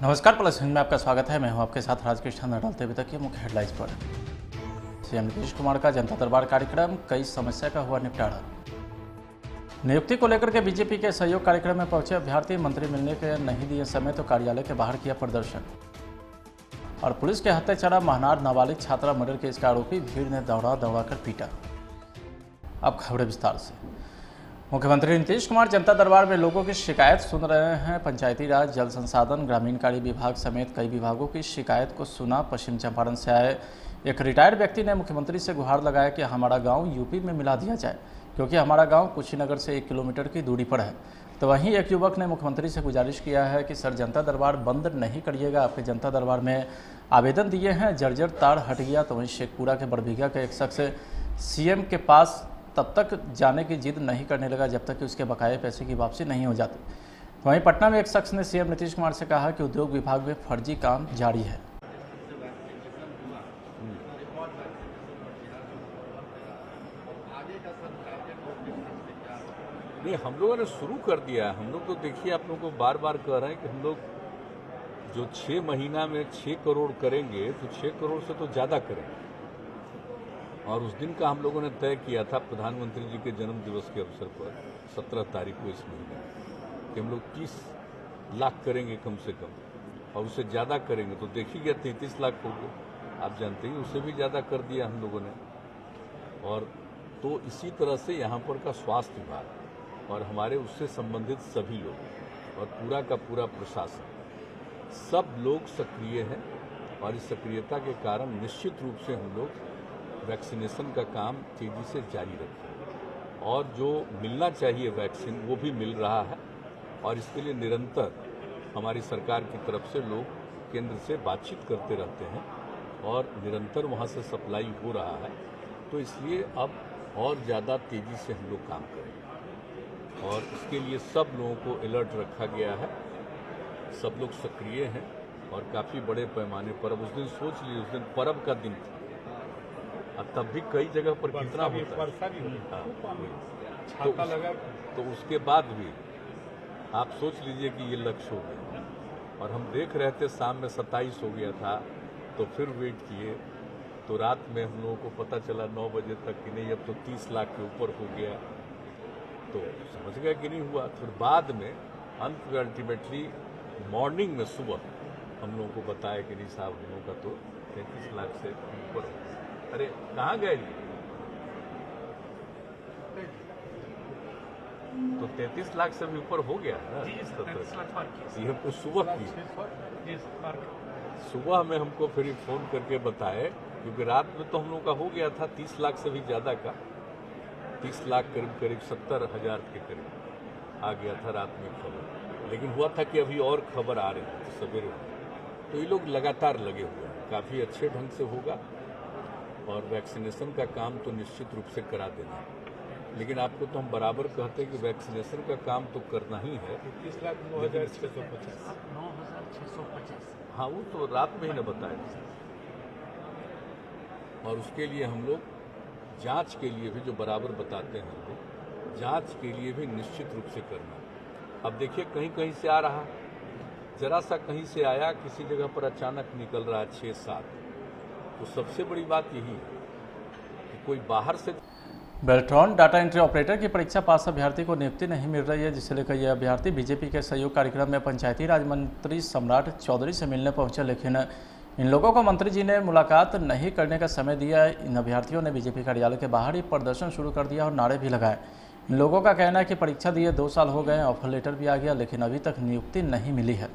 नमस्कार, प्लस हिंद में आपका स्वागत है। मैं हूं आपके साथ राजकृष्ण। डालते अभी तक ये मुख्य हेडलाइंस पर। सीएम नीतीश कुमार का जनता दरबार कार्यक्रम, कई समस्या का हुआ निपटारा। नियुक्ति को लेकर के बीजेपी के सहयोग कार्यक्रम में पहुंचे अभ्यर्थी, मंत्री मिलने के नहीं दिए समय तो कार्यालय के बाहर किया प्रदर्शन। और पुलिस के हत्या चढ़ा महनार, नाबालिग छात्रा मर्डर केस का आरोपी, भीड़ ने दौड़ा कर पीटा। अब खबरें विस्तार से। मुख्यमंत्री नीतीश कुमार जनता दरबार में लोगों की शिकायत सुन रहे हैं। पंचायती राज, जल संसाधन, ग्रामीण कार्य विभाग समेत कई विभागों की शिकायत को सुना। पश्चिम चंपारण से आए एक रिटायर्ड व्यक्ति ने मुख्यमंत्री से गुहार लगाया कि हमारा गांव यूपी में मिला दिया जाए, क्योंकि हमारा गांव कुशीनगर से 1 किलोमीटर की दूरी पर है। तो वहीं एक युवक ने मुख्यमंत्री से गुजारिश किया है कि सर, जनता दरबार बंद नहीं करिएगा। आपके जनता दरबार में आवेदन दिए हैं, जर्जर तार हट गया। तो वहीं शेखपुरा के बड़भीगा का एक शख्स सीएम के पास तब तक जाने की जिद नहीं करने लगा जब तक कि उसके बकाये पैसे की वापसी नहीं हो जाती। तो वहीं पटना में एक शख्स ने सीएम नीतीश कुमार से कहा कि उद्योग विभाग में फर्जी काम जारी है। नहीं, हम लोगों ने शुरू कर दिया। हम लोग तो देखिए, आप लोगों को बार बार कह रहे हैं कि हम लोग जो 6 महीना में 6 करोड़ करेंगे तो 6 करोड़ से तो ज़्यादा करेंगे। और उस दिन का हम लोगों ने तय किया था प्रधानमंत्री जी के जन्म दिवस के अवसर पर 17 तारीख को इस महीने कि हम लोग 30 लाख करेंगे कम से कम, और उससे ज़्यादा करेंगे। तो देखिए 33 लाख हो गए, आप जानते हैं, उससे भी ज़्यादा कर दिया हम लोगों ने। और तो इसी तरह से यहाँ पर का स्वास्थ्य विभाग और हमारे उससे संबंधित सभी लोग और पूरा का पूरा प्रशासन, सब लोग सक्रिय हैं। और इस सक्रियता के कारण निश्चित रूप से हम लोग वैक्सीनेशन का काम तेजी से जारी रखें, और जो मिलना चाहिए वैक्सीन वो भी मिल रहा है। और इसके लिए निरंतर हमारी सरकार की तरफ से लोग केंद्र से बातचीत करते रहते हैं और निरंतर वहाँ से सप्लाई हो रहा है। तो इसलिए अब और ज़्यादा तेज़ी से हम लोग काम करेंगे, और इसके लिए सब लोगों को अलर्ट रखा गया है। सब लोग सक्रिय हैं और काफ़ी बड़े पैमाने पर। अब उस दिन सोच लीजिए, उस दिन पर्व का दिन था, अब तब भी कई जगह पर कितना होता है। तो उसके बाद भी आप सोच लीजिए कि ये लक्ष्य हो गया। और हम देख रहे थे शाम में 27 हो गया था, तो फिर वेट किए, तो रात में हम लोगों को पता चला 9 बजे तक कि नहीं, अब तो 30 लाख के ऊपर हो गया। तो समझ गया कि नहीं हुआ। फिर बाद में अंत में अल्टीमेटली मॉर्निंग में सुबह हम लोगों को बताया कि नहीं साहब, हम लोगों का तो 33 लाख से ऊपर हो गया। अरे कहाँ गए जी? तो 33 लाख से भी ऊपर हो गया ना। ये हमको सुबह में हमको फिर फोन करके बताए, क्योंकि रात में तो हम लोगों का हो गया था 30 लाख से भी ज़्यादा का। 30 लाख करीब 70,000 के करीब आ गया था रात में खबर। लेकिन हुआ था कि अभी और खबर आ रही थी सवेरे। तो ये लोग लगातार लगे हुए हैं, काफ़ी अच्छे ढंग से होगा। और वैक्सीनेशन का काम तो निश्चित रूप से करा देना है। लेकिन आपको तो हम बराबर कहते हैं कि वैक्सीनेशन का काम तो करना ही है। 30,09,650। हाँ, वो तो रात में ही न बताया। और उसके लिए हम लोग जांच के लिए भी, जो बराबर बताते हैं हम लोग, जांच के लिए भी निश्चित रूप से करना। अब देखिए, कहीं कहीं से आ रहा, जरा सा कहीं से आया, किसी जगह पर अचानक निकल रहा है 6-7। तो सबसे बड़ी बात यही है कि कोई बाहर से। बेल्ट्रॉन डाटा एंट्री ऑपरेटर की परीक्षा पास अभ्यर्थी को नियुक्ति नहीं मिल रही है, जिसे लेकर यह अभ्यर्थी बीजेपी के सहयोग कार्यक्रम में पंचायती राज मंत्री सम्राट चौधरी से मिलने पहुंचे। लेकिन इन लोगों को मंत्री जी ने मुलाकात नहीं करने का समय दिया। इन अभ्यर्थियों ने बीजेपी कार्यालय के बाहर ही प्रदर्शन शुरू कर दिया और नारे भी लगाए। इन लोगों का कहना है कि परीक्षा दिए 2 साल हो गए, ऑफर लेटर भी आ गया, लेकिन अभी तक नियुक्ति नहीं मिली है।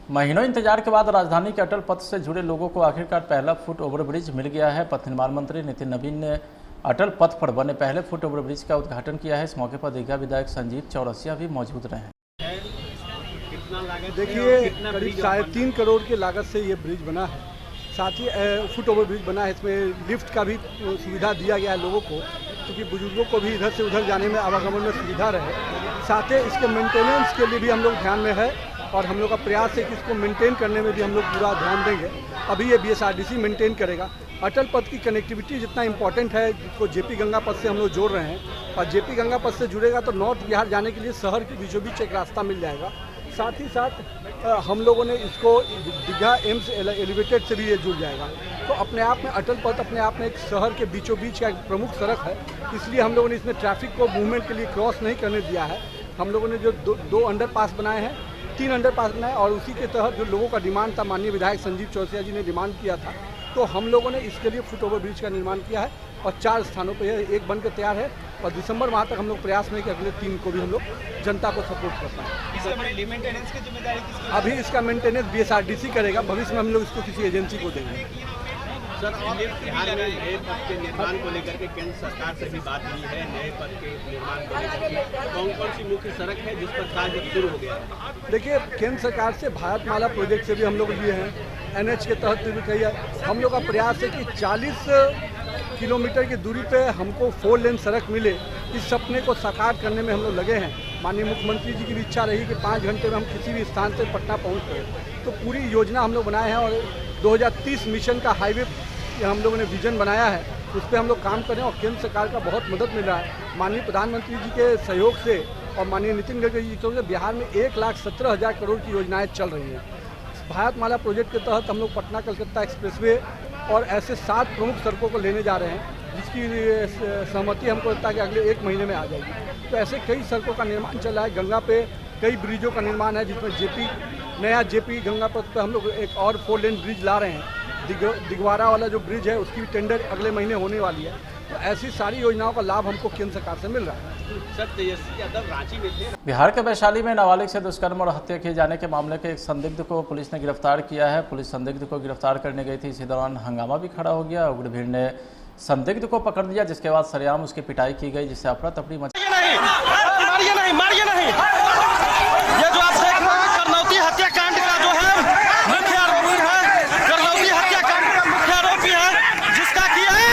महीनों इंतजार के बाद राजधानी के अटल पथ से जुड़े लोगों को आखिरकार पहला फुट ओवरब्रिज मिल गया है। पथ निर्माण मंत्री नितिन नवीन ने अटल पथ पर बने पहले फुट ओवरब्रिज का उद्घाटन किया है। इस मौके पर दीघा विधायक संजीव चौरसिया भी मौजूद रहे। देखिए, करीब 3.5 करोड़ की लागत से ये ब्रिज बना है। साथ ही फुट ओवर ब्रिज बना है। इसमें लिफ्ट का भी सुविधा दिया गया है लोगों को, क्योंकि बुजुर्गों को भी इधर से उधर जाने में आवागमन में सुविधा रहे। साथ ही इसके मेंटेनेंस के लिए भी हम लोग ध्यान में है और हम लोग का प्रयास है कि इसको मेंटेन करने में भी हम लोग पूरा ध्यान देंगे। अभी ये BSRTC मेंटेन करेगा। अटल पथ की कनेक्टिविटी जितना इम्पोर्टेंट है, जिसको JP गंगा पथ से हम लोग जोड़ रहे हैं, और JP गंगा पथ से जुड़ेगा तो नॉर्थ बिहार जाने के लिए शहर के बीचों बीच एक रास्ता मिल जाएगा। साथ ही साथ हम लोगों ने इसको दीघा एम्स एलिवेटेड से भी ये जुड़ जाएगा। तो अपने आप में अटल पथ अपने आप में एक शहर के बीचों बीच का एक प्रमुख सड़क है। इसलिए हम लोगों ने इसमें ट्रैफिक को मूवमेंट के लिए क्रॉस नहीं करने दिया है। हम लोगों ने जो दो अंडरपास बनाए हैं, 3 अंडरपास बनाए, और उसी के तहत जो लोगों का डिमांड था, माननीय विधायक संजीव चौरसिया जी ने डिमांड किया था, तो हम लोगों ने इसके लिए फुट ओवर ब्रिज का निर्माण किया है और 4 स्थानों पर यह एक बनकर तैयार है। और दिसंबर माह तक हम लोग प्रयास में कि अगले 3 को भी हम लोग जनता को सपोर्ट कर पाएँ। मेंटेनेंस की जिम्मेदारी किसकी? अभी इसका मेंटेनेंस BSRTC करेगा। भविष्य में हम लोग इसको किसी एजेंसी को देंगे। सर, बिहार में नए पथ के निर्माण को लेकर के केंद्र सरकार से भी बात हुई है। नए पथ के निर्माण को लेकर के कौन कौन सी मुख्य सड़क है जिस पर कार्य शुरू हो गया है? देखिए, केंद्र सरकार से भारतमाला प्रोजेक्ट से भी हम लोग लिए हैं, NH के तहत भी कही है। हम लोग का प्रयास है कि 40 किलोमीटर की दूरी पे हमको 4 लेन सड़क मिले। इस सपने को साकार करने में हम लोग लगे हैं। माननीय मुख्यमंत्री जी की भी इच्छा रही कि 5 घंटे में हम किसी भी स्थान से पटना पहुँच सकें। तो पूरी योजना हम लोग बनाए हैं और 2030 मिशन का हाईवे हम लोगों ने विजन बनाया है, उस पर हम लोग काम कर रहे हैं और केंद्र सरकार का बहुत मदद मिल रहा है। माननीय प्रधानमंत्री जी के सहयोग से और माननीय नितिन गडकरी जी के सहयोग से बिहार में 1,17,000 करोड़ की योजनाएं चल रही हैं। भारतमाला प्रोजेक्ट के तहत हम लोग पटना कलकत्ता एक्सप्रेसवे और ऐसे 7 प्रमुख सड़कों को लेने जा रहे हैं, जिसकी सहमति हमको लगता है कि अगले 1 महीने में आ जाएगी। तो ऐसे कई सड़कों का निर्माण चल रहा है। गंगा पे कई ब्रिजों का निर्माण है, जिसमें नया JP गंगा पथ पर हम लोग एक और 4 लेन ब्रिज ला रहे हैं। दिगवारा वाला जो ब्रिज है उसकी भी टेंडर अगले महीने होने वाली है। तो ऐसी सारी योजनाओं का लाभ हमको केंद्र सरकार से मिल रहा है। सर, तेजस्वी यादव रांची में थे। बिहार के वैशाली में नाबालिग से दुष्कर्म और हत्या किए जाने के मामले के एक संदिग्ध को पुलिस ने गिरफ्तार किया है। पुलिस संदिग्ध को गिरफ्तार करने गई थी, इसी दौरान हंगामा भी खड़ा हो गया। उग्र भीड़ ने संदिग्ध को पकड़ लिया, जिसके बाद सरेआम उसकी पिटाई की गई, जिससे अफरा तफरी मची। मारिए नहीं। ये जो आप देख रहे हैं करनौती हत्याकांड का जो है मुख्य आरोपी है, करनौती हत्याकांड का मुख्य आरोपी है, जिसका किया है।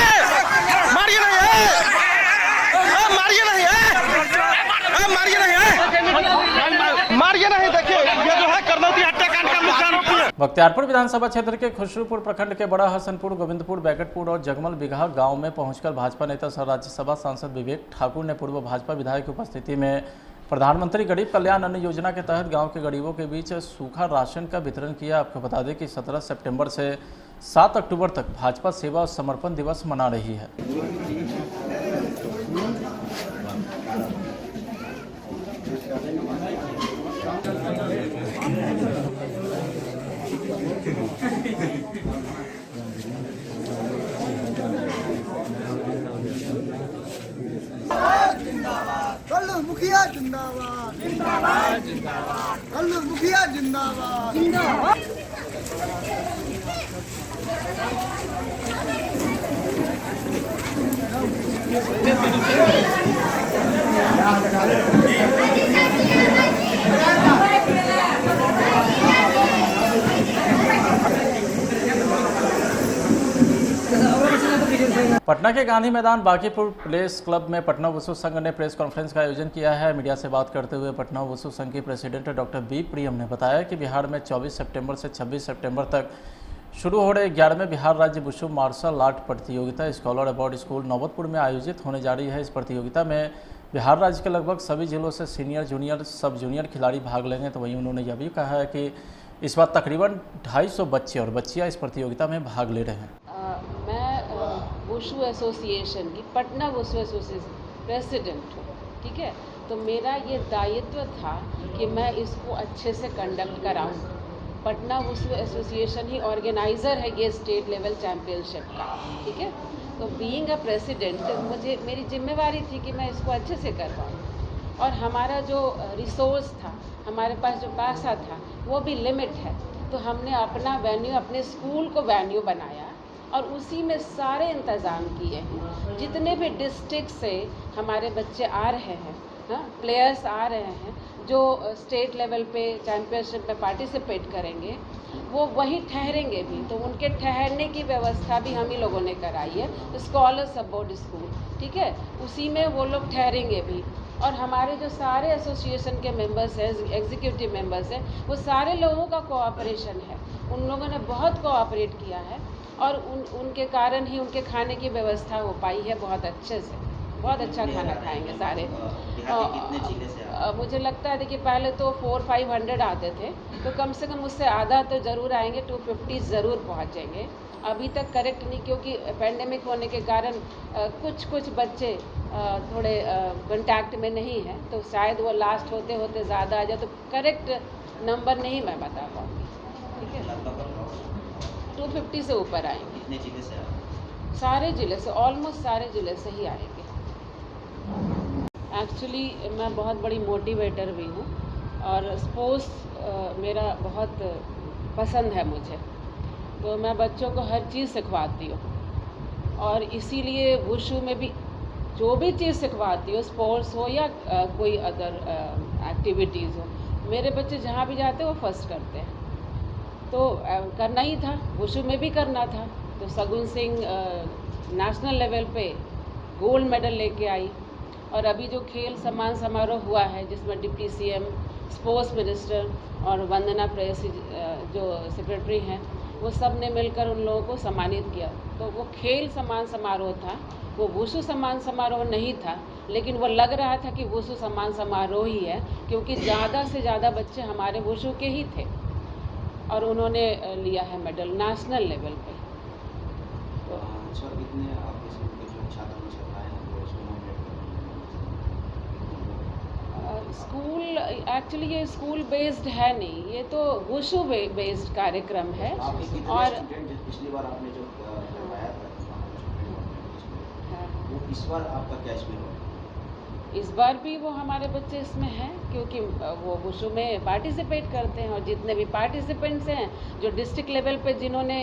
मारिए नहीं देखिए, ये जो है करनौती हत्याकांड का मुख्य आरोपी है। बख्तियारपुर विधानसभा क्षेत्र के खुसरूपुर प्रखंड के बड़ा हसनपुर, गोविंदपुर, बैकटपुर और जगमल बिगहा गांव में पहुंचकर भाजपा नेता सह राज्यसभा सांसद विवेक ठाकुर ने पूर्व भाजपा विधायक की उपस्थिति में प्रधानमंत्री गरीब कल्याण अन्न योजना के तहत गांव के गरीबों के बीच सूखा राशन का वितरण किया। आपको बता दें कि 17 सितंबर से 7 अक्टूबर तक भाजपा सेवा और समर्पण दिवस मना रही है। कल्लू मुखिया जिंदाबाद, जिंदाबाद जिंदाबाद। कल्लू मुखिया जिंदाबाद, जिंदाबाद। पटना के गांधी मैदान बांकीपुर प्रेस क्लब में पटना वसु संघ ने प्रेस कॉन्फ्रेंस का आयोजन किया है। मीडिया से बात करते हुए पटना वसु संघ के प्रेसिडेंट डॉक्टर बी प्रियम ने बताया कि बिहार में 24 सितंबर से 26 सितंबर तक शुरू हो रहे 11वें बिहार राज्य वुशु मार्शल आर्ट प्रतियोगिता स्कॉलर अवार्ड स्कूल नौबतपुर में आयोजित होने जा रही है। इस प्रतियोगिता में बिहार राज्य के लगभग सभी जिलों से सीनियर, जूनियर, सब जूनियर खिलाड़ी भाग लेंगे। तो वहीं उन्होंने यह भी कहा है कि इस बार तकरीबन 250 बच्चे और बच्चियाँ इस प्रतियोगिता में भाग ले रहे हैं। मैं वुशु एसोसिएशन की, पटना वुशु एसोसिएशन प्रेसिडेंट हूँ, ठीक है। तो मेरा ये दायित्व था कि मैं इसको अच्छे से कंडक्ट कराऊँ। पटना वुशु एसोसिएशन ही ऑर्गेनाइज़र है ये स्टेट लेवल चैम्पियनशिप का, ठीक है। तो बीइंग अ प्रेसिडेंट मुझे मेरी जिम्मेवारी थी कि मैं इसको अच्छे से कर पाऊँ। और हमारा जो रिसोर्स था, हमारे पास जो पैसा था, वो भी लिमिट है। तो हमने अपना वेन्यू, अपने स्कूल को वेन्यू बनाया और उसी में सारे इंतज़ाम किए हैं। जितने भी डिस्ट्रिक्ट से हमारे बच्चे आ रहे हैं, हाँ, प्लेयर्स आ रहे हैं जो स्टेट लेवल पे चैम्पियनशिप में पार्टिसिपेट करेंगे, वो वहीं ठहरेंगे भी। तो उनके ठहरने की व्यवस्था भी हम ही लोगों ने कराई है, स्कॉलर्स अबाउट स्कूल, ठीक है, उसी में वो लोग ठहरेंगे भी। और हमारे जो सारे एसोसिएशन के मेंबर्स हैं, एग्जीक्यूटिव मेंबर्स हैं, वो सारे लोगों का कोऑपरेशन है। उन लोगों ने बहुत कोऑपरेट किया है और उनके कारण ही उनके खाने की व्यवस्था हो पाई है बहुत अच्छे से। बहुत अच्छा खाना खाएंगे सारे। मुझे लगता है देखिए पहले तो 400-500 आते थे, तो कम से कम उससे आधा तो ज़रूर आएंगे, 250 ज़रूर पहुँचेंगे। अभी तक करेक्ट नहीं, क्योंकि पेंडेमिक होने के कारण कुछ बच्चे थोड़े कॉन्टैक्ट में नहीं हैं, तो शायद वो लास्ट होते होते ज़्यादा आ जाए, तो करेक्ट नंबर नहीं मैं बता पाऊँगी। ठीक है, 250 से ऊपर आएंगे। कितने जिले से आए? सारे ज़िले से, ऑलमोस्ट सारे ज़िले से ही आएंगे। एक्चुअली मैं बहुत बड़ी मोटिवेटर भी हूँ और स्पोर्ट्स मेरा बहुत पसंद है मुझे, तो मैं बच्चों को हर चीज़ सिखवाती हूँ। और इसीलिए वुशु में भी जो भी चीज़ सिखवाती हूँ, स्पोर्ट्स हो या कोई अदर एक्टिविटीज़ हो, मेरे बच्चे जहाँ भी जाते हैं वो फर्स्ट करते हैं। तो करना ही था, वुशु में भी करना था। तो सगुन सिंह नेशनल लेवल पे गोल्ड मेडल लेके आई। और अभी जो खेल सम्मान समारोह हुआ है, जिसमें डिप्टी सीएम, स्पोर्ट्स मिनिस्टर और वंदना प्रेयसी जो सेक्रेटरी हैं, वो सब ने मिलकर उन लोगों को सम्मानित किया। तो वो खेल सम्मान समारोह था, वो वुशु सम्मान समारोह नहीं था, लेकिन वो लग रहा था कि वुशु सम्मान समारोह ही है, क्योंकि ज़्यादा से ज़्यादा बच्चे हमारे वुशु के ही थे और उन्होंने लिया है मेडल नेशनल लेवल पे। तो सर कितने आपके स्कूल के जो छात्र छात्राएं हैं वो इसमें नॉमिनेट स्कूल एक्चुअली ये स्कूल बेस्ड है नहीं, ये तो वुशु बेस्ड कार्यक्रम है। और पिछली बार आपने जो करवाया था हाँ, वो इस बार आपका क्या इसमें होगा? इस बार भी वो हमारे बच्चे इसमें हैं, क्योंकि वो वुशु में पार्टिसिपेट करते हैं। और जितने भी पार्टिसिपेंट्स हैं जो डिस्ट्रिक्ट लेवल पे जिन्होंने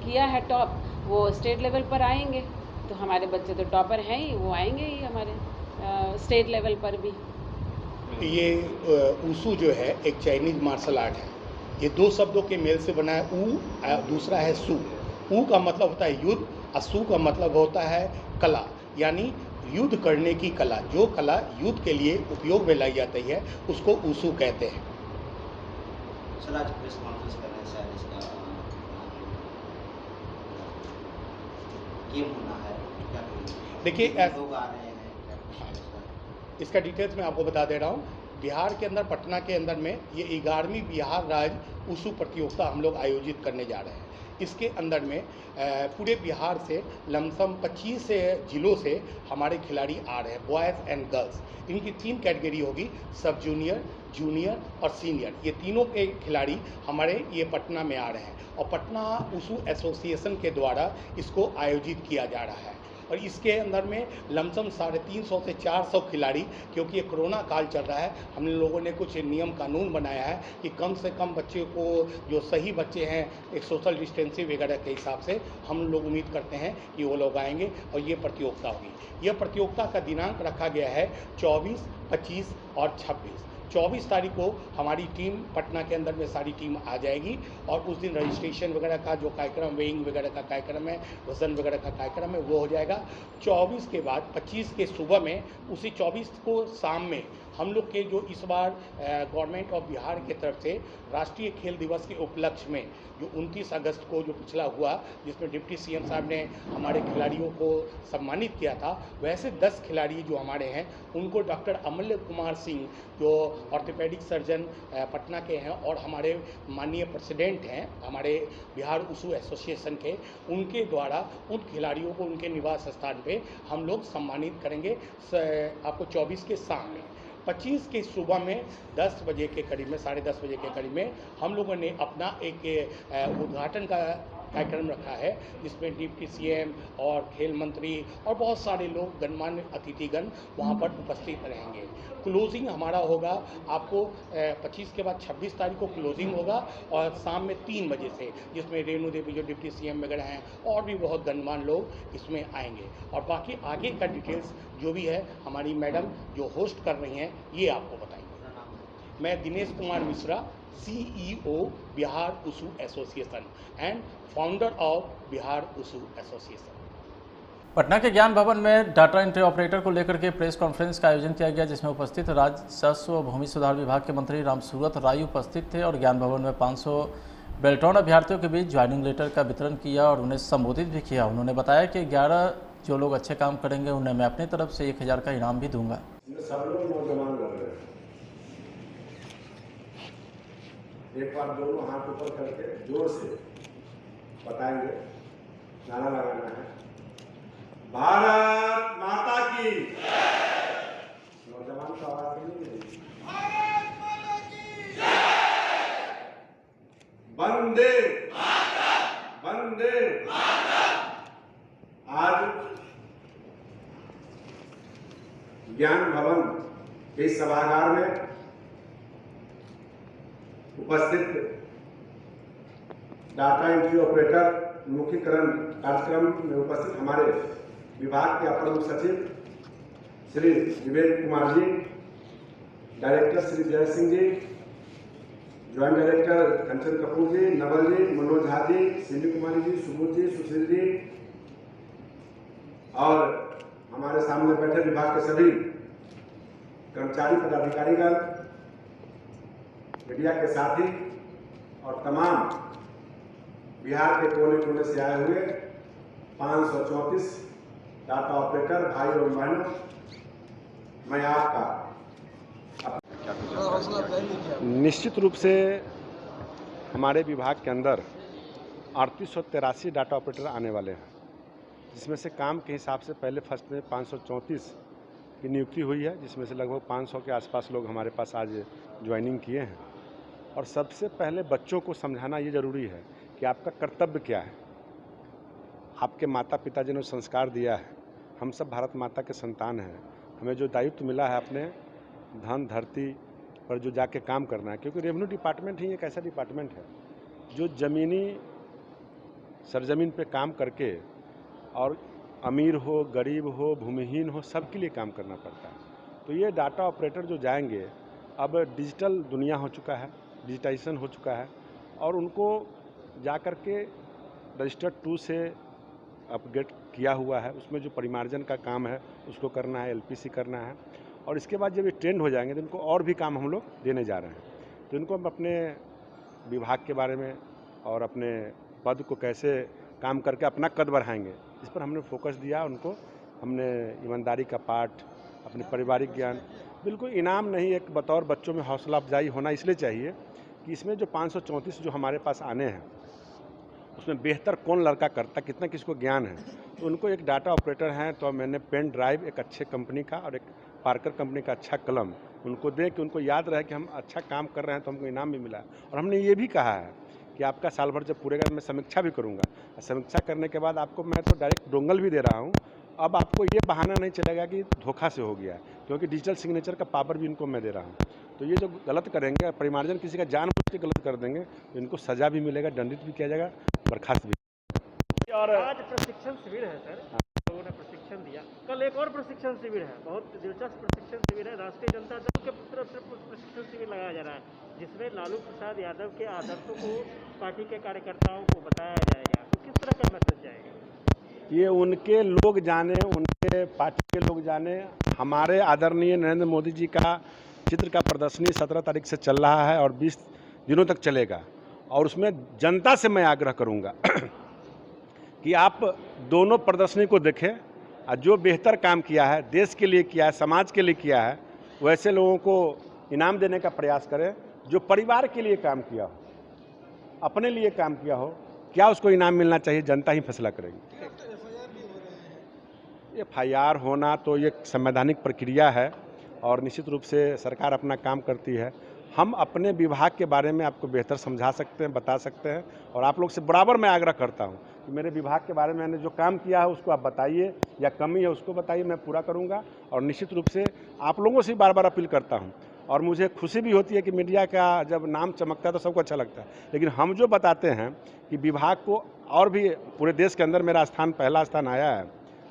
किया है टॉप, वो स्टेट लेवल पर आएंगे। तो हमारे बच्चे तो टॉपर हैं ही, वो आएंगे ही हमारे स्टेट लेवल पर भी। ये वुशु जो है एक चाइनीज़ मार्शल आर्ट है। ये दो शब्दों के मेल से बना है, ऊ, दूसरा है सु। ऊ का मतलब होता है युद्ध और सु का मतलब होता है कला, यानी युद्ध करने की कला। जो कला युद्ध के लिए उपयोग में लाई जाती है उसको वुशु कहते हैं। सर आज प्रेस कॉन्फ्रेंस कर रहे हैं, शायद इसका गेम होना है, क्या करेंगे? देखिए लोग आ रहे हैं, इसका डिटेल्स मैं आपको बता दे रहा हूँ। बिहार के अंदर, पटना के अंदर में ये 11वीं बिहार राज्य वुशु प्रतियोगिता हम लोग आयोजित करने जा रहे हैं। इसके अंदर में पूरे बिहार से लमसम 25 जिलों से हमारे खिलाड़ी आ रहे हैं, बॉयज़ एंड गर्ल्स। इनकी 3 कैटेगरी होगी, सब जूनियर, जूनियर और सीनियर। ये तीनों के खिलाड़ी हमारे ये पटना में आ रहे हैं और पटना वुशु एसोसिएशन के द्वारा इसको आयोजित किया जा रहा है। और इसके अंदर में लमसम 350 से 400 खिलाड़ी, क्योंकि ये कोरोना काल चल रहा है, हम लोगों ने कुछ नियम कानून बनाया है कि कम से कम बच्चे को, जो सही बच्चे हैं, एक सोशल डिस्टेंसिंग वगैरह के हिसाब से हम लोग उम्मीद करते हैं कि वो लोग आएंगे और ये प्रतियोगिता होगी। यह प्रतियोगिता का दिनांक रखा गया है 24, 25 और 26। 24 तारीख को हमारी टीम पटना के अंदर में सारी टीम आ जाएगी और उस दिन रजिस्ट्रेशन वगैरह का जो कार्यक्रम, वेइंग वगैरह का कार्यक्रम है, वजन वगैरह का कार्यक्रम है, वो हो जाएगा। 24 के बाद 25 के सुबह में, उसी 24 को शाम में हम लोग के जो इस बार गवर्नमेंट ऑफ बिहार की तरफ से राष्ट्रीय खेल दिवस के उपलक्ष्य में जो 29 अगस्त को जो पिछला हुआ, जिसमें डिप्टी सीएम साहब ने हमारे खिलाड़ियों को सम्मानित किया था, वैसे 10 खिलाड़ी जो हमारे हैं उनको डॉक्टर अमल्य कुमार सिंह, जो ऑर्थोपेडिक सर्जन पटना के हैं और हमारे माननीय प्रेसिडेंट हैं हमारे बिहार वुशु एसोसिएशन के, उनके द्वारा उन खिलाड़ियों को उनके निवास स्थान पे हम लोग सम्मानित करेंगे आपको 24 के शाम में। 25 के सुबह में 10 बजे के करीब में, 10:30 बजे के करीब में हम लोगों ने अपना एक उद्घाटन का कार्यक्रम रखा है जिसमें डिप्टी सीएम और खेल मंत्री और बहुत सारे लोग गणमान्य अतिथिगण वहाँ पर उपस्थित रहेंगे। क्लोजिंग हमारा होगा, आपको 25 के बाद 26 तारीख को क्लोजिंग होगा और शाम में 3 बजे से, जिसमें रेणु देवी जो डिप्टी सीएम वगैरह हैं और भी बहुत गणमान्य लोग इसमें आएंगे। और बाकी आगे का डिटेल्स जो भी है हमारी मैडम जो होस्ट कर रही हैं ये आपको बताएंगे। मैं दिनेश कुमार मिश्रा, CEO बिहार उसू association and founder of Bihar उसू एसोसिएशन। पटना के ज्ञान भवन में डाटा एंट्री ऑपरेटर को लेकर के प्रेस कॉन्फ्रेंस का आयोजन किया गया, जिसमें उपस्थित राजस्व व भूमि सुधार विभाग के मंत्री रामसूरत राय उपस्थित थे और ज्ञान भवन में 500 बेल्ट्रॉन अभ्यर्थियों के बीच ज्वाइनिंग लेटर का वितरण किया और उन्हें संबोधित भी किया। उन्होंने बताया कि 11 जो लोग अच्छे काम करेंगे उन्हें मैं अपनी तरफ से 1000 का इनाम भी दूंगा। सब लोग नौजवान लग रहे हैं, एक बार दोनों हाथ ऊपर करके जोर से बताएंगे, नारा लगाना है, भारत माता की। नौजवान का आवाज नहीं है, भारत माता की। वंदे वंदे। आज ज्ञान भवन के सभागार में उपस्थित डाटा एंट्री ऑपरेटर मुखीकरण कार्यक्रम में उपस्थित हमारे विभाग के अपर मुख्य सचिव श्री विवेक कुमार जी, डायरेक्टर श्री जय सिंह जी, ज्वाइंट डायरेक्टर कंचन कपूर जी, नवल जी, मनोज झा जी, सिंधी कुमारी जी, सुबोध जी, सुशील जी और हमारे सामने बैठे विभाग के सभी कर्मचारी पदाधिकारीगण, मीडिया के साथी और तमाम बिहार के कोने कोने से आए हुए 534 डाटा ऑपरेटर भाई और बहनों, मैं आपका निश्चित रूप से हमारे विभाग के अंदर 3883 डाटा ऑपरेटर आने वाले हैं, जिसमें से काम के हिसाब से पहले फर्स्ट में 534 की नियुक्ति हुई है, जिसमें से लगभग 500 के आसपास लोग हमारे पास आज ज्वाइनिंग किए हैं। और सबसे पहले बच्चों को समझाना ये ज़रूरी है कि आपका कर्तव्य क्या है। आपके माता पिता जिन्होंने संस्कार दिया है, हम सब भारत माता के संतान हैं, हमें जो दायित्व मिला है अपने धन धरती पर जो जाके काम करना है, क्योंकि रेवेन्यू डिपार्टमेंट ही एक ऐसा डिपार्टमेंट है जो ज़मीनी सरजमीन पे काम करके और अमीर हो गरीब हो भूमिहीन हो सबके लिए काम करना पड़ता है। तो ये डाटा ऑपरेटर जो जाएंगे, अब डिजिटल दुनिया हो चुका है, डिजिटाइजेशन हो चुका है और उनको जाकर के रजिस्टर्ड 2 से अपग्रेड किया हुआ है, उसमें जो परिमार्जन का काम है उसको करना है, LPC करना है और इसके बाद जब ये ट्रेंड हो जाएंगे तो इनको और भी काम हम लोग देने जा रहे हैं। तो इनको हम अपने विभाग के बारे में और अपने पद को कैसे काम करके अपना कद बढ़ाएंगे, इस पर हमने फोकस दिया। उनको हमने ईमानदारी का पाठ, अपने पारिवारिक ज्ञान, बिल्कुल इनाम नहीं, एक बतौर बच्चों में हौसला अफजाई होना इसलिए चाहिए कि इसमें जो 534 जो हमारे पास आने हैं उसमें बेहतर कौन लड़का करता, कितना किसको ज्ञान है। तो उनको एक डाटा ऑपरेटर हैं तो मैंने पेन ड्राइव एक अच्छे कंपनी का और एक पार्कर कंपनी का अच्छा कलम उनको दे कि उनको याद रहे कि हम अच्छा काम कर रहे हैं तो हमको इनाम भी मिला। और हमने ये भी कहा है कि आपका साल भर जब पूरे मैं समीक्षा भी करूँगा, समीक्षा करने के बाद आपको मैं तो डायरेक्ट डोंगल भी दे रहा हूँ। अब आपको ये बहाना नहीं चलेगा कि धोखा से हो गया, क्योंकि डिजिटल सिग्नेचर का पावर भी इनको मैं दे रहा हूँ। तो ये जो गलत करेंगे, परिमार्जन किसी का जानबूझ के गलत कर देंगे तो इनको सजा भी मिलेगा, दंडित भी किया जाएगा, बर्खास्त भी। और आज प्रशिक्षण शिविर है सर, लोगों ने प्रशिक्षण दिया, कल एक और प्रशिक्षण शिविर है, बहुत दिलचस्प प्रशिक्षण शिविर है। राष्ट्रीय जनता दल के तरफ से प्रशिक्षण शिविर लगाया जा रहा है, जिसमें लालू प्रसाद यादव के आदर्शों को पार्टी के कार्यकर्ताओं को बताया जाएगा। तो किस तरह का मैसेज जाएगा? ये उनके लोग जाने, उनके पार्टी के लोग जाने। हमारे आदरणीय नरेंद्र मोदी जी का चित्र का प्रदर्शनी 17 तारीख से चल रहा है और 20 दिनों तक चलेगा और उसमें जनता से मैं आग्रह करूंगा कि आप दोनों प्रदर्शनी को देखें और जो बेहतर काम किया है, देश के लिए किया है, समाज के लिए किया है, वैसे लोगों को इनाम देने का प्रयास करें। जो परिवार के लिए काम किया हो, अपने लिए काम किया हो, क्या उसको इनाम मिलना चाहिए, जनता ही फैसला करेगी। FIR होना तो ये संवैधानिक प्रक्रिया है और निश्चित रूप से सरकार अपना काम करती है हम अपने विभाग के बारे में आपको बेहतर समझा सकते हैं, बता सकते हैं। और आप लोग से बराबर मैं आग्रह करता हूं कि मेरे विभाग के बारे में मैंने जो काम किया है उसको आप बताइए, या कमी है उसको बताइए, मैं पूरा करूंगा। और निश्चित रूप से आप लोगों से बार बार अपील करता हूं। और मुझे खुशी भी होती है कि मीडिया का जब नाम चमकता है तो सबको अच्छा लगता है, लेकिन हम जो बताते हैं कि विभाग को और भी पूरे देश के अंदर मेरा स्थान, पहला स्थान आया है,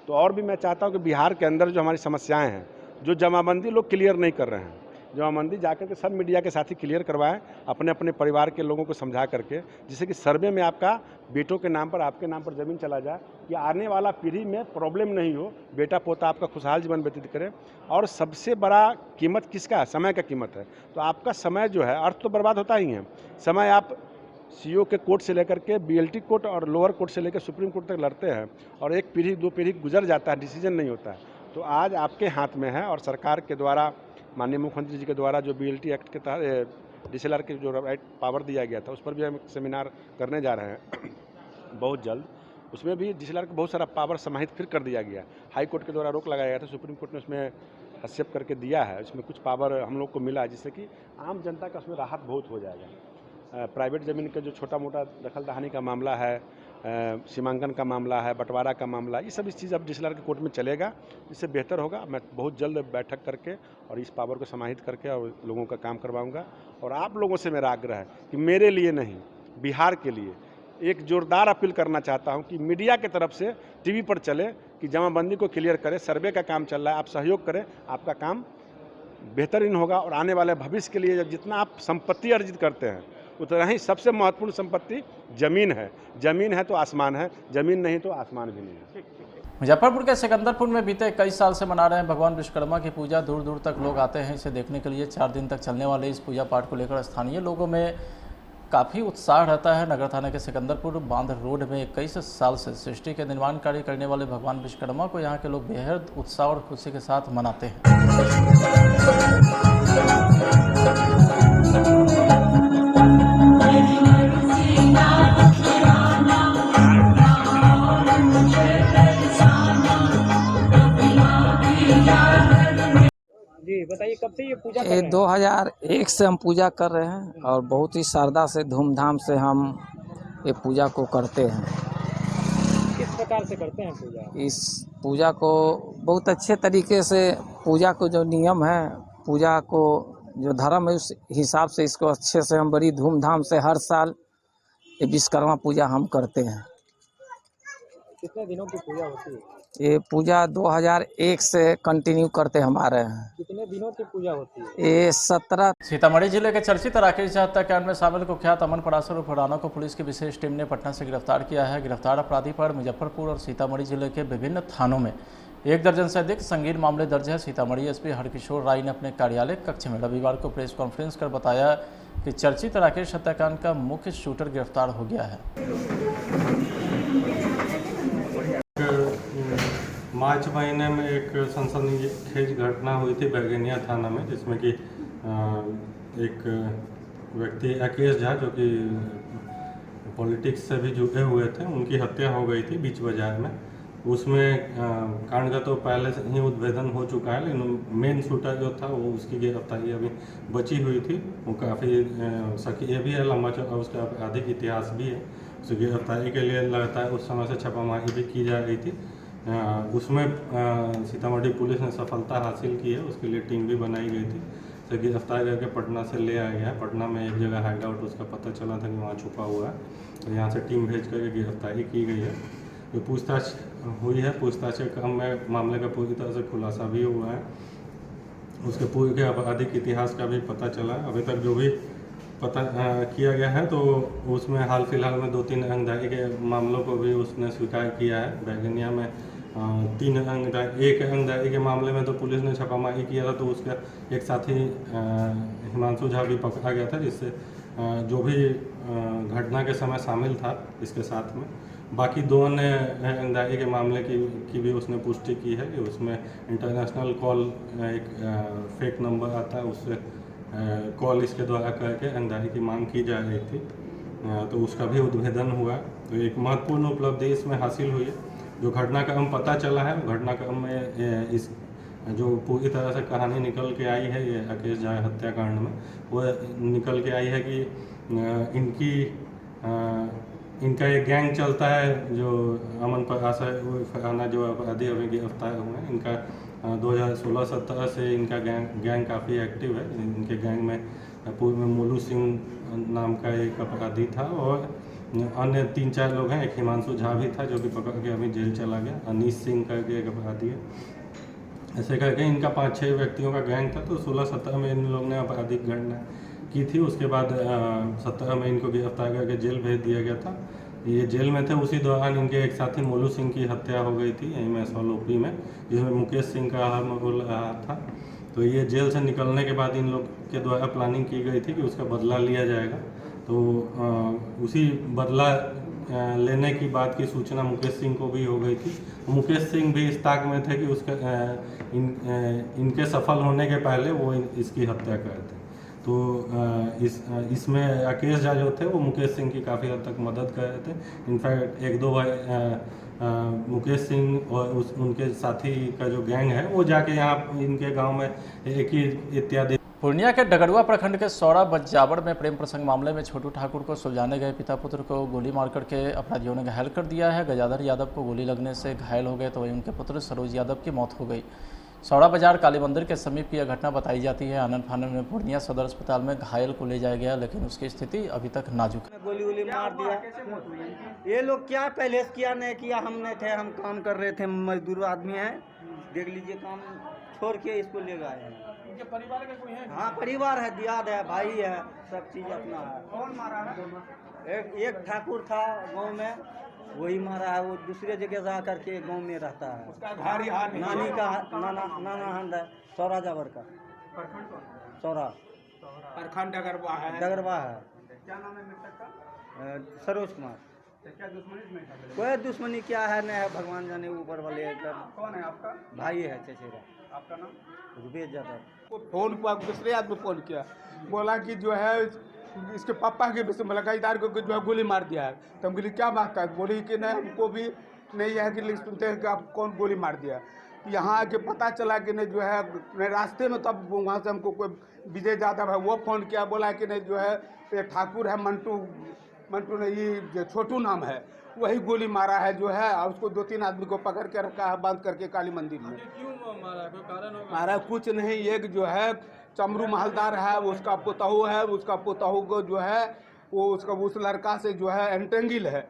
तो और भी मैं चाहता हूं कि बिहार के अंदर जो हमारी समस्याएं हैं, जो जमाबंदी लोग क्लियर नहीं कर रहे हैं, जमाबंदी जाकर के सब मीडिया के साथ ही क्लियर करवाएं, अपने अपने परिवार के लोगों को समझा करके, जिससे कि सर्वे में आपका बेटों के नाम पर, आपके नाम पर ज़मीन चला जाए, कि आने वाला पीढ़ी में प्रॉब्लम नहीं हो, बेटा पोता आपका खुशहाल जीवन व्यतीत करे। और सबसे बड़ा कीमत किसका है? समय का कीमत है। तो आपका समय जो है, अर्थ तो बर्बाद होता ही है, समय आप सीओ के कोर्ट से लेकर के बीएलटी कोर्ट और लोअर कोर्ट से लेकर सुप्रीम कोर्ट तक लड़ते हैं, और एक पीढ़ी दो पीढ़ी गुजर जाता है, डिसीजन नहीं होता है। तो आज आपके हाथ में है, और सरकार के द्वारा, माननीय मुख्यमंत्री जी के द्वारा जो बीएलटी एक्ट के तहत डीसीएलआर के जो राइट पावर दिया गया था, उस पर भी हम सेमिनार करने जा रहे हैं बहुत जल्द। उसमें भी डीसीएलआर का बहुत सारा पावर समाहित फिर कर दिया गया। हाई कोर्ट के द्वारा रोक लगाया गया था, सुप्रीम कोर्ट ने उसमें हस्तक्षेप करके दिया है, उसमें कुछ पावर हम लोग को मिला, जिससे कि आम जनता का उसमें राहत बहुत हो जाएगा। प्राइवेट ज़मीन का जो छोटा मोटा दखल दहानी का मामला है, सीमांकन का मामला है, बंटवारा का मामला, ये सब इस चीज़ अब डीसीएलआर के कोर्ट में चलेगा, इससे बेहतर होगा। मैं बहुत जल्द बैठक करके और इस पावर को समाहित करके और लोगों का काम करवाऊंगा। और आप लोगों से मेरा आग्रह है कि मेरे लिए नहीं, बिहार के लिए एक जोरदार अपील करना चाहता हूं कि मीडिया की तरफ से टीवी पर चले कि जमाबंदी को क्लियर करें, सर्वे का काम चल रहा है, आप सहयोग करें, आपका काम बेहतरीन होगा। और आने वाले भविष्य के लिए जितना आप संपत्ति अर्जित करते हैं, उतना ही सबसे महत्वपूर्ण संपत्ति जमीन है। जमीन है तो आसमान है, जमीन नहीं तो आसमान भी नहीं है। मुजफ्फरपुर के सिकंदरपुर में बीते कई साल से मना रहे हैं भगवान विश्वकर्मा की पूजा। दूर दूर तक लोग आते हैं इसे देखने के लिए। 4 दिन तक चलने वाले इस पूजा पाठ को लेकर स्थानीय लोगों में काफ़ी उत्साह रहता है। नगर थाना के सिकंदरपुर बांध रोड में 21 साल से सृष्टि के निर्माण कार्य करने वाले भगवान विश्वकर्मा को यहाँ के लोग बेहद उत्साह और खुशी के साथ मनाते हैं। जी बताइए, कब से ये पूजा कर रहे हैं? 2001 से हम पूजा कर रहे हैं और बहुत ही श्रद्धा से, धूमधाम से हम ये पूजा को करते हैं। किस प्रकार से करते हैं पूजा? इस पूजा को बहुत अच्छे तरीके से, पूजा को जो नियम है, पूजा को जो धर्म है, उस हिसाब से इसको अच्छे से हम बड़ी धूमधाम से हर साल ये विश्वकर्मा पूजा हम करते हैं। कितने दिनों की पूजा होती है? ये पूजा 2001 से कंटिन्यू करते हम आ रहे हैं। कितने दिनों की पूजा होती है? ये 17। सीतामढ़ी जिले के चर्चित राकेश हत्याकांड में शामिल कुख्यात अमन परासर उर्फ राणा को पुलिस की विशेष टीम ने पटना से गिरफ्तार किया है। गिरफ्तार अपराधी पर मुजफ्फरपुर और सीतामढ़ी जिले के विभिन्न थानों में 1 दर्जन से अधिक संगीन मामले दर्ज है। सीतामढ़ी एसपी हरकिशोर राय ने अपने कार्यालय कक्ष में रविवार को प्रेस कॉन्फ्रेंस कर बताया कि चर्चित राकेश हत्याकांड का मुख्य शूटर गिरफ्तार हो गया है। मार्च महीने में एक सनसनीखेज घटना हुई थी बैगनिया थाना में, जिसमें कि एक व्यक्ति राकेश झा, जो कि पॉलिटिक्स से भी जुड़े हुए थे, उनकी हत्या हो गई थी बीच बाजार में। उसमें कांड का तो पहले से ही उद्भेदन हो चुका है, लेकिन मेन शूटर जो था वो, उसकी गिरफ्तारी अभी बची हुई थी। वो काफ़ी सक्रिय भी है, लंबा चौड़ा उसका अधिक इतिहास भी है। उसकी गिरफ्तारी के लिए लगता है उस समय से छापामारी भी की जा रही थी। उसमें सीतामढ़ी पुलिस ने सफलता हासिल की है, उसके लिए टीम भी बनाई गई थी। उसे गिरफ्तार करके पटना से ले आया गया है। पटना में एक जगह हाइड आउट उसका पता चला था कि वहाँ छुपा हुआ है, तो यहाँ से टीम भेज करके गिरफ्तारी की गई है। जो पूछताछ हुई है, पूछताछ के क्रम में मामले का पूरी तरह से खुलासा भी हुआ है। उसके पूरे के आपराधिक इतिहास का भी पता चला है। अभी तक जो भी पता किया गया है, तो उसमें हाल फिलहाल में 2-3 अंगदारी के मामलों को भी उसने स्वीकार किया है। बैगनिया में 1 अंगदारी के मामले में तो पुलिस ने छापामारी किया था, तो उसका एक साथी हिमांशु झा भी पकड़ा गया था, जिससे जो भी घटना के समय शामिल था इसके साथ में। बाकी 2 अन्य अंगदारी के मामले की भी उसने पुष्टि की है कि उसमें इंटरनेशनल कॉल, एक फेक नंबर आता है, उससे कॉल इसके द्वारा करके अंगदारी की मांग की जा रही थी, तो उसका भी उद्भेदन हुआ। तो एक महत्वपूर्ण उपलब्धि इसमें हासिल हुई है। जो घटनाक्रम पता चला है, घटनाक्रम में इस जो पूरी तरह से कहानी निकल के आई है ये राकेश झा हत्याकांड में, वो निकल के आई है कि इनका एक गैंग चलता है जो अमन फराना जो अपराधी अभी गिरफ्तार हुए हैं। इनका 2016-17 से इनका गैंग काफ़ी एक्टिव है। इनके गैंग में पूर्व में मोलू सिंह नाम का एक अपराधी था और अन्य 3-4 लोग हैं। एक हिमांशु झा भी था जो कि पकड़ के अभी जेल चला गया। अनीश सिंह करके एक अपराधी है। ऐसे करके इनका 5-6 व्यक्तियों का गैंग था। तो 16-17 में इन लोगों ने आपराधिक घटना की थी। उसके बाद 17 में इनको गिरफ्तार करके जेल भेज दिया गया था। ये जेल में थे, उसी दौरान इनके एक साथी मोलू सिंह की हत्या हो गई थी यहीं में सोलोपी में, जिसमें मुकेश सिंह का अहम रोल रहा था। तो ये जेल से निकलने के बाद इन लोग के द्वारा प्लानिंग की गई थी कि उसका बदला लिया जाएगा। तो उसी बदला लेने की बात की सूचना मुकेश सिंह को भी हो गई थी। मुकेश सिंह भी इस ताक में थे कि उसका इनके सफल होने के पहले वो इसकी हत्या कर थे। तो इसमें राकेश झा जो थे वो मुकेश सिंह की काफ़ी हद तक मदद कर रहे थे। इनफैक्ट 1-2 बार मुकेश सिंह और उनके साथी का जो गैंग है वो जाके यहाँ इनके गांव में एक ही इत्यादि। पूर्णिया के डगड़ुआ प्रखंड के सौरा बजावड़ में प्रेम प्रसंग मामले में छोटू ठाकुर को सुलझाने गए पिता पुत्र को गोली मारकर के अपराधियों ने घायल कर दिया है। गजाधर यादव को गोली लगने से घायल हो गए तो वहीं उनके पुत्र सरोज यादव की मौत हो गई। सौरा बाजार काली मंदिर के समीप की यह घटना बताई जाती है। आनंद फानन में पूर्णिया सदर अस्पताल में घायल को ले जाया गया, लेकिन उसकी स्थिति अभी तक नाजुक है। गोली मार दिया। ये लोग क्या पहले किया नहीं किया, हम नहीं थे, हम काम कर रहे थे, मजदूर आदमी हैं, देख लीजिए, काम छोड़ के इसको ले गए हैं। इनके परिवार में कोई है? हाँ, परिवार है, दियाद है, भाई है, सब चीज अपना है। कौन मारा है? एक ठाकुर था गांव में, वही मारा है। वो दूसरे जगह जा करके गांव में रहता है। उसका भारी हाथ नानी का नाना हंद है, सौरा जावर का। सौरा प्रखंड डगरवा है। डगरवा है। क्या नाम है मृतक का? सरोज कुमार। क्या दुश्मनी में? कोई दुश्मनी क्या है नहीं है, भगवान जाने ऊपर वाले। कौन है आपका भाई? है चचेरा। आपका नाम? रुपेश यादव। फोन पर दूसरे आदमी फोन किया, बोला कि जो है इसके पापा के विषय में लगातार को जो है गोली मार दिया है। तो हम बोली क्या बात है? बोली कि नहीं, हमको भी नहीं है कि सुनते हैं कि आप कौन गोली मार दिया। यहाँ आके पता चला कि नहीं जो है रास्ते में, तब वहाँ से हमको कोई विजय यादव है वो फ़ोन किया, बोला कि नहीं जो है ये ठाकुर है मंटू ने, ये छोटू नाम है, वही गोली मारा है जो है। और उसको 2-3 आदमी को पकड़ के रखा है बंद करके काली मंदिर में। क्यों मारा? कोई कारण होगा? मारा कुछ नहीं, एक जो है चमरू महलदार है, उसका पोतहू है, उसका पोतहू को जो है वो उस लड़का से जो है एंटेंगिल है,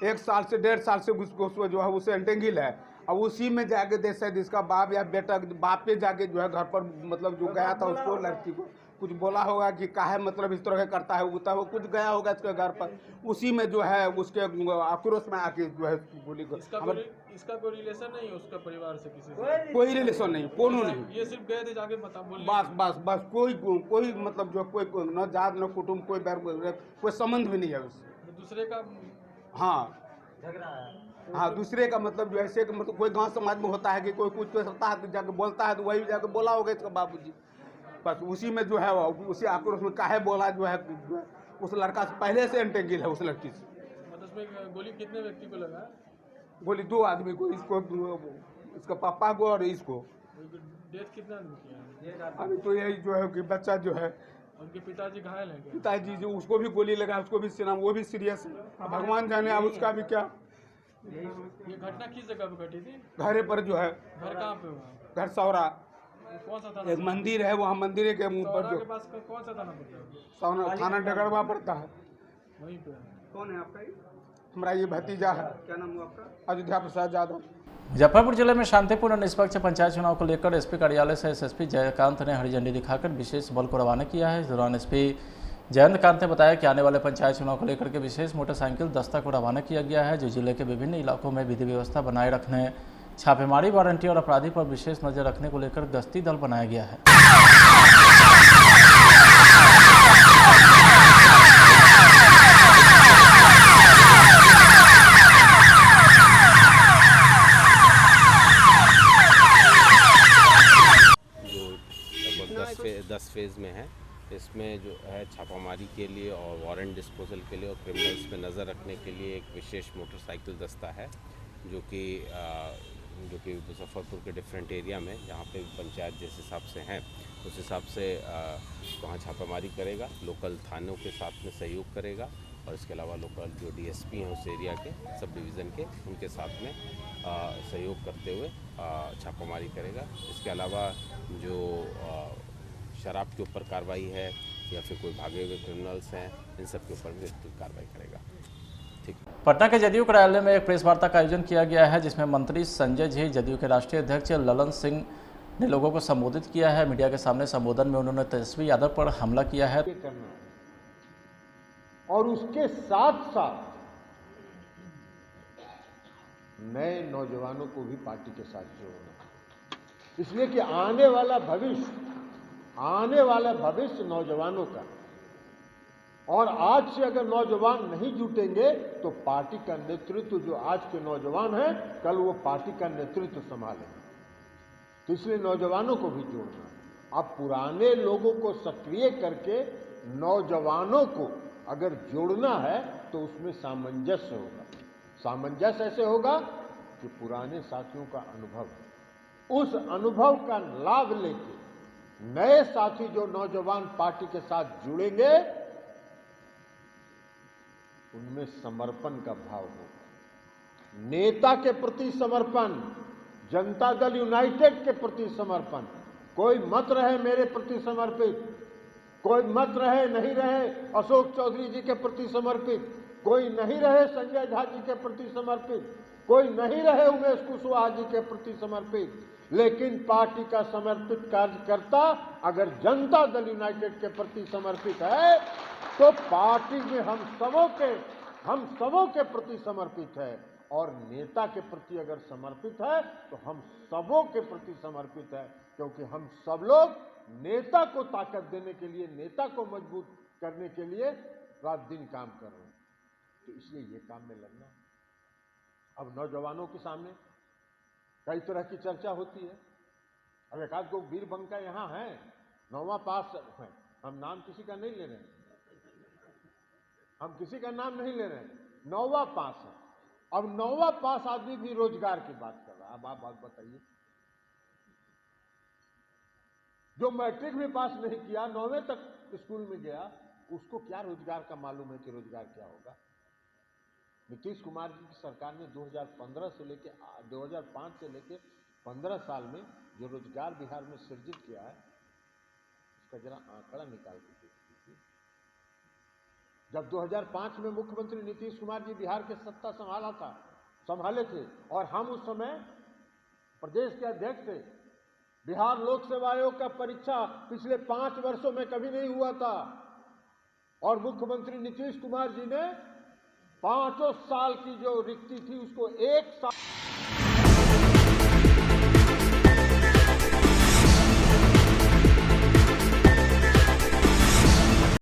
1 साल से 1.5 साल से उसको जो है उसे एंटेंगिल है। अब उसी में जाके दे शायद इसका बाप या बेटा, बाप पे जाके जो है घर पर मतलब जो गया था उसको, लड़की को कुछ बोला होगा कि काहे मतलब इस तरह करता है, वो कुछ गया होगा इसके घर पर। उसी में जो है उसके आक्रोश में आके जो है गोली को। इसका कोई रिलेशन नहीं है उसका परिवार से? किसी से कोई रिलेशन नहीं, कोनो नहीं। ये सिर्फ गए थे जाके बोल। बस कोई मतलब जो कोई न जात न कुटुंब, कोई संबंध भी नहीं है उससे। दूसरे का? हाँ, दूसरे का मतलब जो ऐसे मतलब कोई गांव समाज में होता है कि कोई कुछ करता है तो जाके बोलता है, तो वही जाके बोला होगा इसका बाबूजी। बस उसी में जो है उसी आक्रोश में काहे बोला जो है उस लड़का से पहले से एंटेंगिल है उस लड़की से। मतलब उसमें गोली कितने व्यक्ति को लगा? गोली 2 आदमी को, इसको, इसका पापा को और इसको। डेथ कितना आदमी किया? अभी तो यही जो है कि बच्चा जो है, उनके पिताजी घायल हैं? पिताजी जो उसको भी गोली लगा, उसको भी सीना, वो भी सीरियस है। भगवान जाने अब उसका भी क्या। ये घटना किस जगह पे घटी थी? घरे पर जो है। घर कहाँ पे हुआ? घर सौरा। कौन सा थाना? एक मंदिर है, वहाँ मंदिर के मुँह पर जो कौन सा थाना पड़ता है? थाना डगड़वा पड़ता है। वहीं पे। कौन है आपका? हमारा ये भतीजा है। क्या नाम हुआ आपका? अयोध्या प्रसाद यादव। मुजफ्फरपुर जिले में शांतिपूर्ण और निष्पक्ष पंचायत चुनाव को लेकर एसपी कार्यालय से एसएसपी जयकांत ने हरी झंडी दिखाकर विशेष बल को रवाना किया है। इस दौरान एसपी जयकांत ने बताया कि आने वाले पंचायत चुनाव को लेकर के विशेष मोटरसाइकिल दस्ता को रवाना किया गया है, जो जिले के विभिन्न इलाकों में विधि व्यवस्था बनाए रखने, छापेमारी, वारंटी और अपराधी पर विशेष नजर रखने को लेकर गश्ती दल बनाया गया है। जो 10 फेज़ में है, इसमें जो है छापामारी के लिए और वारंट डिस्पोजल के लिए और क्रिमिनल्स पे नज़र रखने के लिए एक विशेष मोटरसाइकिल दस्ता है, जो कि जो कि मुजफ्फरपुर के डिफरेंट एरिया में जहाँ पे पंचायत जिस हिसाब से हैं उस हिसाब से वहाँ छापामारी करेगा, लोकल थानों के साथ में सहयोग करेगा और इसके अलावा लोकल जो डीएसपी हैं उस एरिया के सब डिवीज़न के उनके साथ में सहयोग करते हुए छापामारी करेगा। इसके अलावा जो शराब के ऊपर कार्रवाई है या फिर कोई भागे हुए क्रिमिनल्स हैं इन सब के ऊपर भी कार्रवाई करेगा। पटना के जदयू कार्यालय में एक प्रेस वार्ता का आयोजन किया गया है जिसमें मंत्री संजय झा, जदयू के राष्ट्रीय अध्यक्ष ललन सिंह ने लोगों को संबोधित किया है। मीडिया के सामने संबोधन में उन्होंने तेजस्वी यादव पर हमला किया है और उसके साथ साथ नए नौजवानों को भी पार्टी के साथ जोड़ना, इसलिए कि आने वाला भविष्य नौजवानों का, और आज से अगर नौजवान नहीं जुटेंगे तो पार्टी का नेतृत्व जो आज के नौजवान हैं कल वो पार्टी का नेतृत्व संभालेंगे। तो इसलिए नौजवानों को भी जोड़ना। अब पुराने लोगों को सक्रिय करके नौजवानों को अगर जोड़ना है तो उसमें सामंजस्य होगा। सामंजस्य ऐसे होगा कि पुराने साथियों का अनुभव, उस अनुभव का लाभ लेके नए साथी जो नौजवान पार्टी के साथ जुड़ेंगे उनमें समर्पण का भाव होगा। नेता के प्रति समर्पण, जनता दल यूनाइटेड के प्रति समर्पण। कोई मत रहे मेरे प्रति समर्पित, कोई मत रहे नहीं रहे अशोक चौधरी जी के प्रति समर्पित, कोई नहीं रहे संजय झा जी के प्रति समर्पित, कोई नहीं रहे उमेश कुशवाहा जी के प्रति समर्पित, लेकिन पार्टी का समर्पित कार्यकर्ता अगर जनता दल यूनाइटेड के प्रति समर्पित है तो पार्टी में हम सबों के प्रति समर्पित है, और नेता के प्रति अगर समर्पित है तो हम सबों के प्रति समर्पित है, क्योंकि हम सब लोग नेता को ताकत देने के लिए, नेता को मजबूत करने के लिए रात दिन काम कर रहे हैं। तो इसलिए ये काम में लगना। अब नौजवानों के सामने कई तरह की चर्चा होती है। अब एक आध को वीर बंका यहाँ है, 9वां पास है, हम नाम किसी का नहीं ले रहे हैं, हम किसी का नाम नहीं ले रहे हैं, 9वां पास है। अब 9वां पास आदमी भी रोजगार की बात कर रहा है। अब आप बात बताइए, जो मैट्रिक भी पास नहीं किया, 9वें तक स्कूल में गया, उसको क्या रोजगार का मालूम है कि रोजगार क्या होगा। नीतीश कुमार जी की सरकार ने 2015 से लेके 2005 से लेके 15 साल में जो रोजगार बिहार में सृजित किया है उसका जरा आंकड़ा निकाल के देखिए। जब 2005 में मुख्यमंत्री नीतीश कुमार जी बिहार के सत्ता संभाले थे और हम उस समय प्रदेश के अध्यक्ष थे, बिहार लोक सेवा आयोग का परीक्षा पिछले 5 वर्षों में कभी नहीं हुआ था, और मुख्यमंत्री नीतीश कुमार जी ने 5 साल की जो रिक्ति थी उसको 1 साल